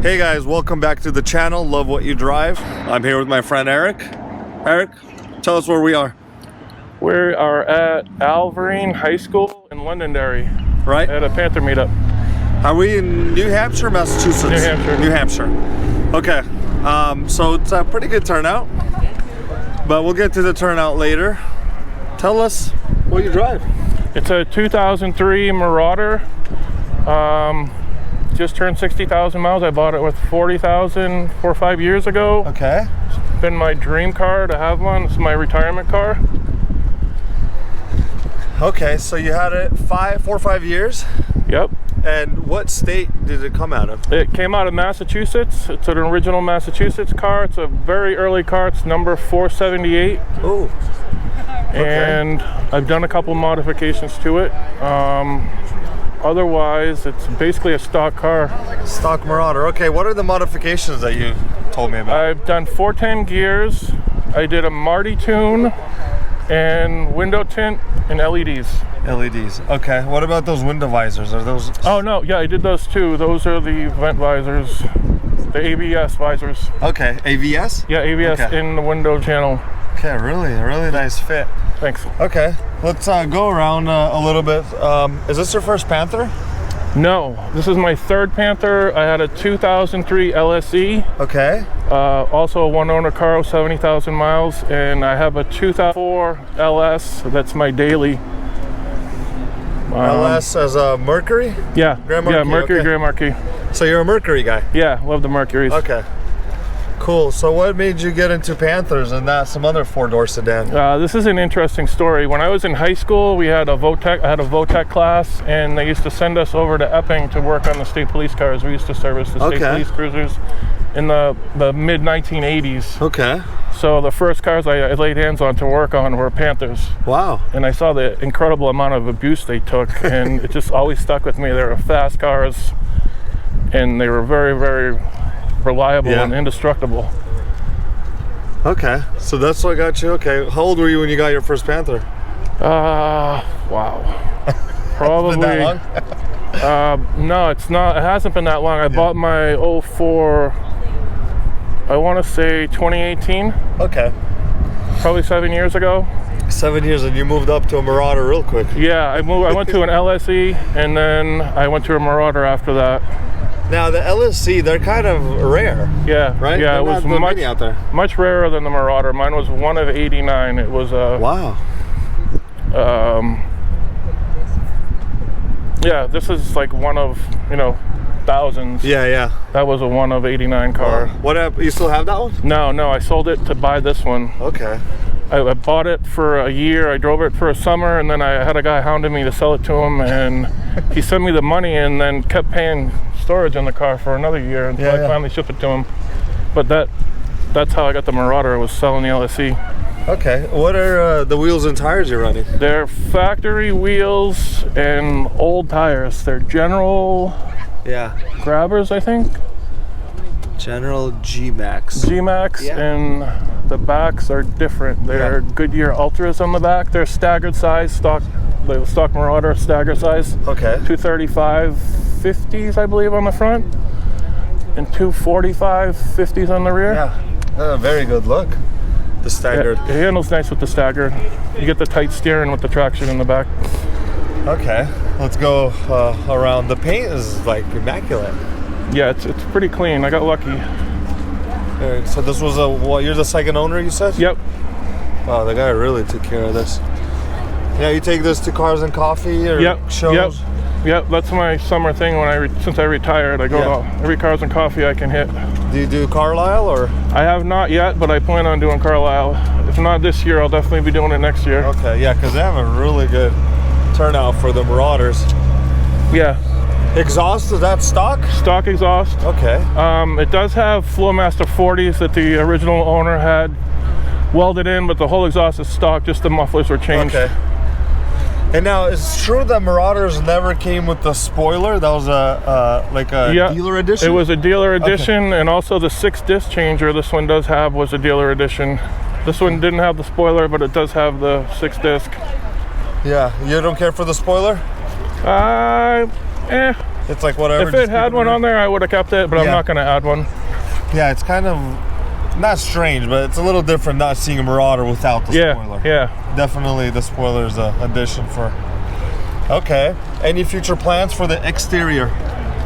Hey guys, welcome back to the channel. Love what you drive. I'm here with my friend Eric. Eric, tell us where we are. We are at Alverine High School in Londonderry, Right? at a Panther meetup. Are we in New Hampshire, Massachusetts? New Hampshire. New Hampshire. Okay, so it's a pretty good turnout, but we'll get to the turnout later. Tell us what you drive. It's a 2003 Marauder. Just turned 60,000 miles. I bought it with 40,000 4 or 5 years ago. Okay. It's been my dream car to have one. It's my retirement car. Okay, so you had it 4 or 5 years? Yep. And what state did it come out of? It came out of Massachusetts. It's an original Massachusetts car. It's a very early car. It's number 478. Oh. Okay. And I've done a couple modifications to it. Otherwise, it's basically a stock car. Stock Marauder. Okay, what are the modifications that you told me about? I've done 410 gears. I did a Marty tune and window tint and LEDs. LEDs. Okay, what about those window visors? Are those... Oh no, yeah, I did those too. Those are the vent visors, the ABS visors. Okay, AVS? Yeah, ABS Okay. in the window channel. Okay, really nice fit. Thanks. Okay, let's go around a little bit. Is this your first Panther? No, this is my third Panther. I had a 2003 LSE. Okay. Also a one-owner car, 70,000 miles, and I have a 2004 LS. That's my daily. LS as a Mercury? Yeah, Grand Marquis, yeah, Mercury, okay. Grand Marquis. So you're a Mercury guy? Yeah, love the Mercuries. Okay. Cool. So what made you get into Panthers and not some other four-door sedan? This is an interesting story. When I was in high school, we had I had a VOTEC class, and they used to send us over to Epping to work on the state police cars. We used to service the state police cruisers in the mid-1980s. Okay. So the first cars I laid hands on to work on were Panthers. Wow. And I saw the incredible amount of abuse they took, and it just always stuck with me. They were fast cars, and they were very reliable and indestructible. Okay, so that's what got you. Okay, how old were you when you got your first Panther? Wow. Probably. Been that long? No, it's not. It hasn't been that long. I bought my 04, I want to say 2018. Okay. Probably 7 years ago. 7 years, and you moved up to a Marauder real quick. Yeah, I went to an LSE, and then I went to a Marauder after that. Now the LSC, they're kind of rare. Yeah, right. Yeah, they're it was many out there. much rarer than the Marauder. Mine was one of 89. It was wow. Yeah, this is like one of thousands. Yeah. That was a one of 89 car. What? You still have that one? No, I sold it to buy this one. Okay. I bought it for a year. I drove it for a summer, and then I had a guy hounding me to sell it to him, and he sent me the money and then kept paying storage in the car for another year until I finally shipped it to him. But that's how I got the Marauder. I was selling the LSE. Okay. What are the wheels and tires you're running? They're factory wheels and old tires. They're General Grabbers, I think. General G-Max. G-Max, and the backs are different. They're Goodyear Ultras on the back. They're staggered size, the stock Marauder stagger size. Okay. 235 50s, I believe, on the front, and 245 50s on the rear. Yeah, very good look. The staggered. Yeah, it handles nice with the staggered. You get the tight steering with the traction in the back. Okay, let's go around. The paint is like immaculate. Yeah, it's pretty clean. I got lucky. So this was you're the second owner, you said? Yep. Wow, the guy really took care of this. Yeah, you take this to Cars and Coffee or shows? Yep, that's my summer thing. Since I retired, I go to every Cars and Coffee I can hit. Do you do Carlisle or? I have not yet, but I plan on doing Carlisle. If not this year, I'll definitely be doing it next year. Okay, yeah, because they have a really good turnout for the Marauders. Yeah. Exhaust, is that stock? Stock exhaust. Okay. It does have Flowmaster 40s that the original owner had welded in, but the whole exhaust is stock, just the mufflers were changed. Okay. And now, it's true that Marauders never came with the spoiler? That was a dealer edition? It was a dealer edition, and also the 6-disc changer this one does have was a dealer edition. This one didn't have the spoiler, but it does have the 6-disc. Yeah, you don't care for the spoiler? It's like whatever. If it had one on there, I would have kept it, but I'm not going to add one. Yeah, it's kind of not strange, but it's a little different not seeing a Marauder without the spoiler. Yeah. Definitely the spoiler is an addition for. Okay. Any future plans for the exterior?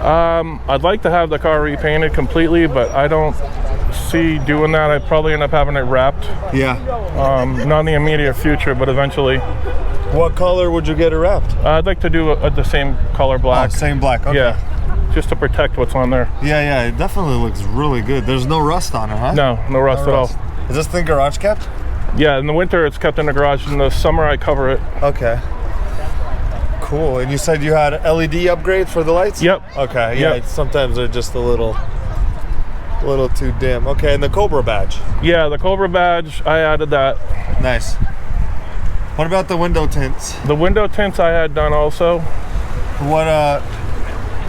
I'd like to have the car repainted completely, but I don't see doing that. I'd probably end up having it wrapped. Yeah. Not in the immediate future, but eventually. What color would you get it wrapped? I'd like to do the same color black. Oh, same black. Okay. Yeah. Just to protect what's on there. Yeah, it definitely looks really good. There's no rust on it, huh? No rust at all. Is this thing garage kept? Yeah, in the winter it's kept in the garage. In the summer I cover it. Okay. Cool. And you said you had LED upgrades for the lights? Yep. Okay. Yeah. Sometimes they're just a little too dim. Okay. And the Cobra badge? Yeah, the Cobra badge, I added that. Nice. What about the window tints? The window tints I had done also. What?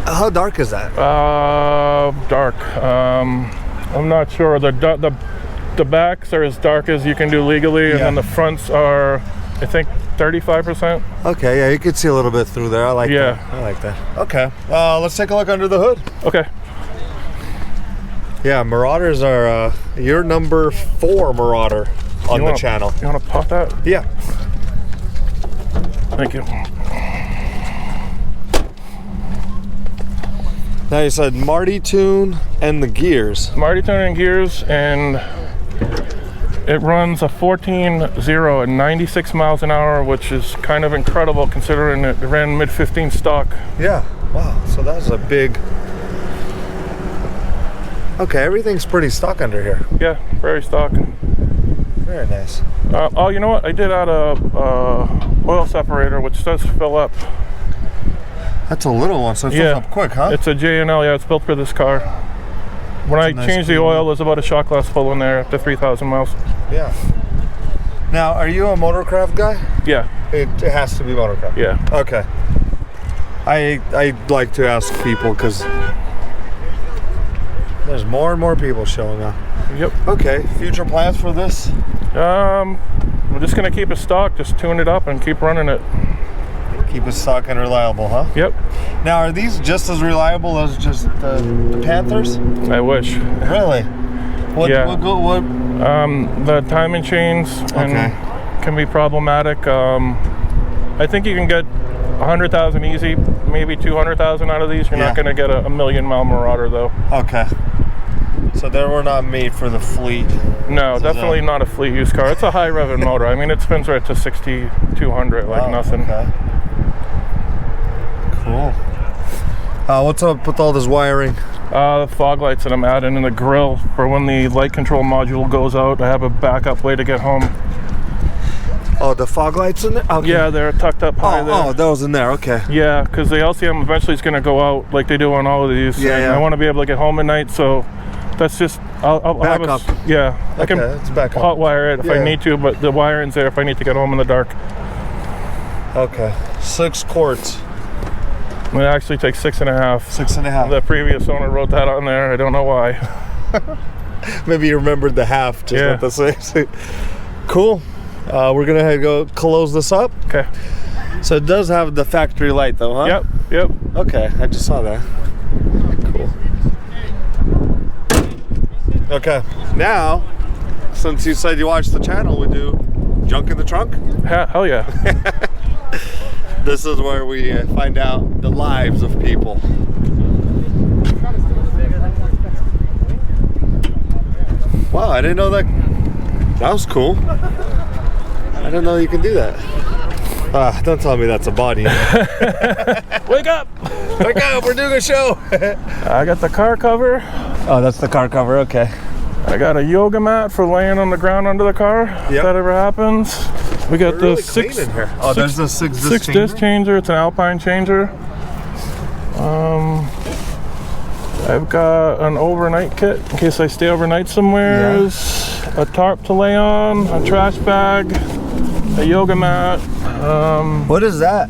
How dark is that? Dark. I'm not sure. The backs are as dark as you can do legally, and then the fronts are, I think, 35%. Okay, yeah, you can see a little bit through there. I like that. I like that. Okay, let's take a look under the hood. Okay. Yeah, Marauders are your number 4 Marauder on the channel. You want to pop that? Yeah. Thank you. Now you said Marty tune and the gears. Marty tune and gears, and it runs a 14.0 at 96 miles an hour, which is kind of incredible considering it ran mid-15 stock. Yeah, wow, so that's a big... Okay, everything's pretty stock under here. Yeah, very stock. Very nice. Oh, you know what? I did add a oil separator, which does fill up. That's a little one, so it fills up quick, huh? It's a J&L, yeah, it's built for this car. When I changed the oil, there's about a shot glass full in there after 3,000 miles. Yeah. Now, are you a motorcraft guy? Yeah. It has to be motorcraft? Yeah. Okay. I like to ask people because there's more and more people showing up. Yep. Okay, future plans for this? We're just gonna keep it stock, just tune it up and keep running it. Keep it stock and reliable, huh? Yep. Now, are these just as reliable as just the Panthers? I wish. Really? What? The timing chains can be problematic. I think you can get 100,000 easy, maybe 200,000 out of these. You're not going to get a million-mile Marauder, though. Okay. So they were not made for the fleet. No, definitely not a fleet use car. It's a high revving motor. I mean, it spins right to 60, 200 like nothing. Okay. Cool. What's up with all this wiring? The fog lights that I'm adding in the grill for when the light control module goes out. I have a backup way to get home. Oh, the fog lights in there? Okay. Yeah, they're tucked up high there. Oh, those in there, okay. Yeah, because the LCM eventually is going to go out like they do on all of these. Yeah. I want to be able to get home at night, so that's just, I'll have backup. I can it's backup. hot wire it if I need to, but the wiring's there if I need to get home in the dark. Okay, 6 quarts. It actually takes 6.5. 6.5. The previous owner wrote that on there. I don't know why. Maybe you remembered the half, just not the 6. Cool. We're gonna go close this up. Okay. So it does have the factory light, though, huh? Yep. Okay, I just saw that. Cool. Okay, now, since you said you watched the channel, we do junk in the trunk. Hell yeah. This is where we find out the lives of people. Wow, I didn't know that. That was cool. I didn't know you can do that. Don't tell me that's a body. Wake up! Wake up, we're doing a show. I got the car cover. Oh, that's the car cover, okay. I got a yoga mat for laying on the ground under the car, if that ever happens. We got the really six in here. Oh, there's the six disc changer. It's an Alpine changer. I've got an overnight kit in case I stay overnight somewhere. A tarp to lay on, a trash bag, a yoga mat. What is that?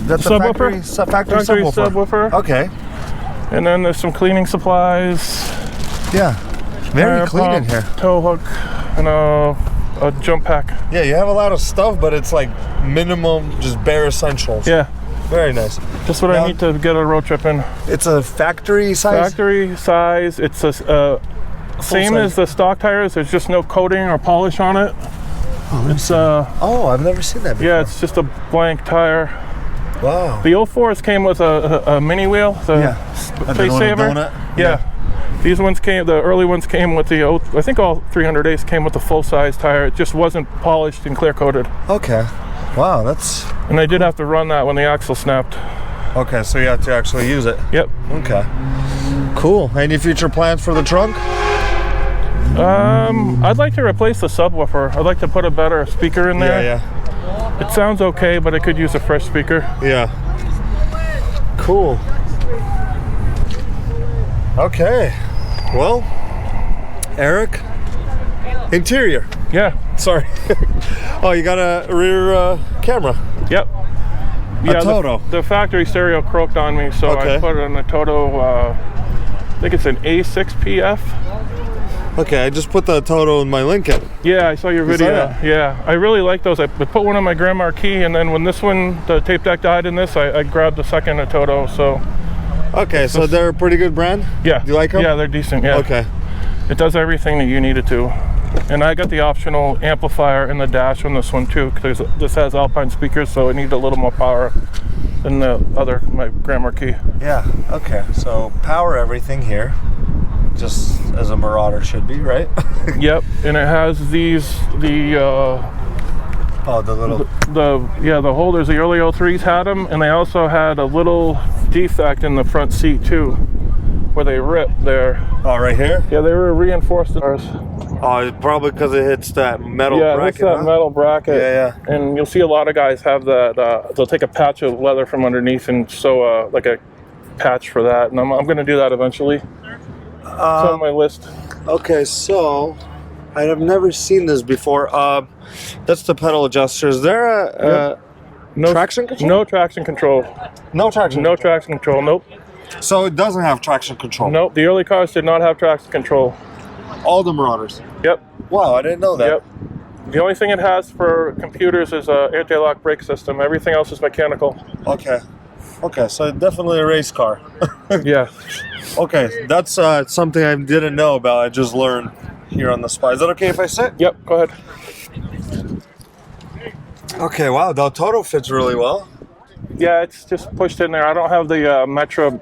That's the factory subwoofer. Okay. And then there's some cleaning supplies. Yeah. Very clean in here. Tow hook and a jump pack. Yeah, you have a lot of stuff, but it's like minimum, just bare essentials. Yeah. Very nice. Just what I need to get a road trip in. It's a factory size? Factory size. It's a same as the stock tires. There's just no coating or polish on it. It's oh, I've never seen that before. Yeah, it's just a blank tire. Wow. The 04s came with a mini wheel, the Space Saver. Yeah. These ones came, the early ones came with the, I think all 300As came with the full-size tire. It just wasn't polished and clear-coated. Okay. Wow, that's... And I did have to run that when the axle snapped. Okay, so you have to actually use it. Yep. Okay. Cool. Any future plans for the trunk? I'd like to replace the subwoofer. I'd like to put a better speaker in there. Yeah. It sounds okay, but it could use a fresh speaker. Yeah. Cool. Okay. Well, Eric, interior. Yeah. Sorry. Oh, you got a rear camera. Yep. Yeah, Toto. The factory stereo croaked on me, so I put it on a Toto. I think it's an A6PF. Okay, I just put the Toto in my Lincoln. Yeah, I saw your video. Yeah, I really like those. I put one on my Grand Marquis, and then when this one, the tape deck died in this, I grabbed the second Toto. So. Okay, so they're a pretty good brand? Yeah. Do you like them? Yeah, they're decent. Yeah. Okay. It does everything that you need it to. And I got the optional amplifier in the dash on this one too, because this has Alpine speakers, so it needs a little more power than the other, my Grand Marquis. Yeah, okay. So power everything here, just as a Marauder should be, right? Yep, and it has these, oh, the little... the holders, the early 03s had them, and they also had a little defect in the front seat too, where they ripped there. Oh, right here? Yeah, they were reinforced ours. Oh, probably because it hits that metal bracket. Yeah, it hits that metal bracket. Yeah. And you'll see a lot of guys have that. They'll take a patch of leather from underneath and sew like a patch for that. And I'm going to do that eventually. It's on my list. Okay, so I have never seen this before. That's the pedal adjuster. Is there a traction control? No traction control. No traction. No traction control. Nope. So it doesn't have traction control. Nope. The early cars did not have traction control. All the Marauders. Yep. Wow, I didn't know that. Yep. The only thing it has for computers is an anti-lock brake system. Everything else is mechanical. Okay. Okay, so definitely a race car. Yeah. Okay, that's something I didn't know about. I just learned here on the spot. Is that okay if I sit? Yep, go ahead. Okay, wow, the Toto fits really well. Yeah, it's just pushed in there. I don't have the Metro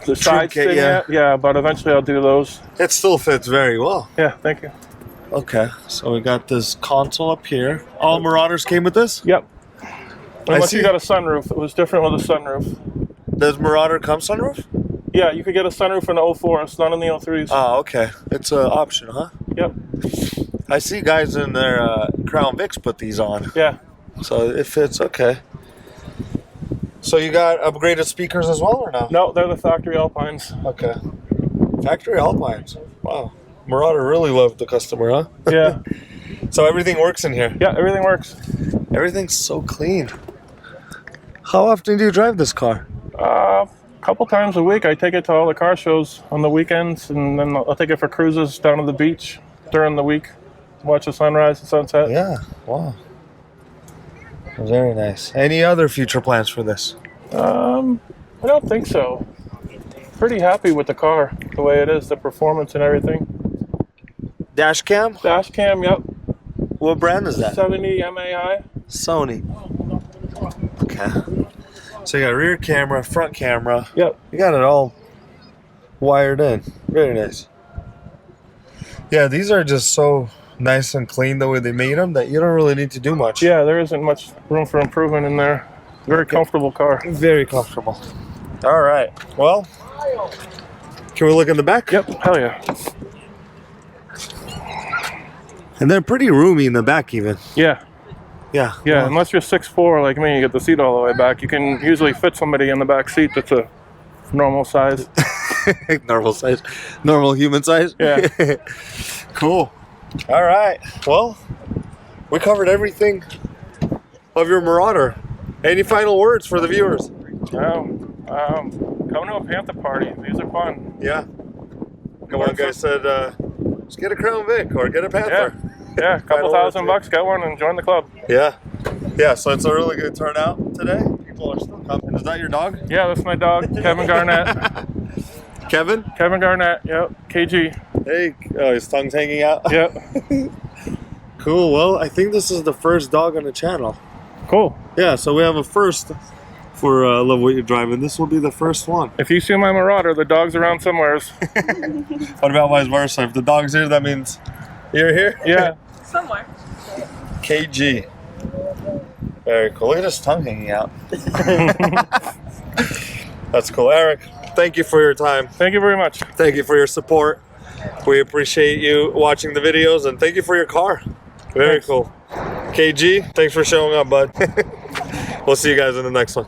the sides thing yet. Yeah, but eventually I'll do those. It still fits very well. Yeah, thank you. Okay, so we got this console up here. All Marauders came with this? Yep. Unless you got a sunroof. It was different with a sunroof. Does Marauder come sunroof? Yeah, you could get a sunroof in the 04s, not in the 03s. Oh, okay. It's an option, huh? Yep. I see guys in their Crown Vics put these on. Yeah. So it fits, okay. So you got upgraded speakers as well, or no? No, they're the factory Alpines. Okay. Factory Alpines. Wow. Marauder really loved the customer, huh? Yeah. So everything works in here? Yeah, everything works. Everything's so clean. How often do you drive this car? A couple times a week. I take it to all the car shows on the weekends, and then I'll take it for cruises down to the beach during the week. Watch the sunrise and sunset. Yeah. Wow. Very nice. Any other future plans for this? I don't think so. Pretty happy with the car, the way it is, the performance and everything. Dash cam? Dash cam, yep. What brand is that? 70 MAI. Sony. Okay. So you got rear camera, front camera. Yep. You got it all wired in. Very nice. Yeah, these are just so nice and clean the way they made them that you don't really need to do much. Yeah, there isn't much room for improvement in there. Very comfortable car. Very comfortable. All right. Well, can we look in the back? Yep. Hell yeah. And they're pretty roomy in the back even. Yeah. Yeah. Yeah, Wow. unless you're 6'4" like me, you get the seat all the way back. You can usually fit somebody in the back seat that's a normal size. Normal size. Normal human size? Yeah. Cool. All right. Well, we covered everything of your Marauder. Any final words for the viewers? Come to a Panther party. These are fun. Yeah. One guy said, just get a Crown Vic or get a Panther. Yeah, a couple $1,000 bucks, get one and join the club. Yeah. Yeah, so it's a really good turnout today. People are still coming. Is that your dog? Yeah, that's my dog, Kevin Garnett. Kevin? Kevin Garnett, yep, KG. Hey, oh, his tongue's hanging out. Yep. Cool. Well, I think this is the first dog on the channel. Cool. Yeah, so we have a first for Love What You're Driving. This will be the first one. If you see my Marauder, the dog's around somewheres. What about vice versa? If the dog's here, that means you're here? Yeah. Somewhere. KG. Very cool. Look at his tongue hanging out. That's cool. Eric, thank you for your time. Thank you very much. Thank you for your support. We appreciate you watching the videos, and thank you for your car. Very cool. KG, thanks for showing up, bud. We'll see you guys in the next one.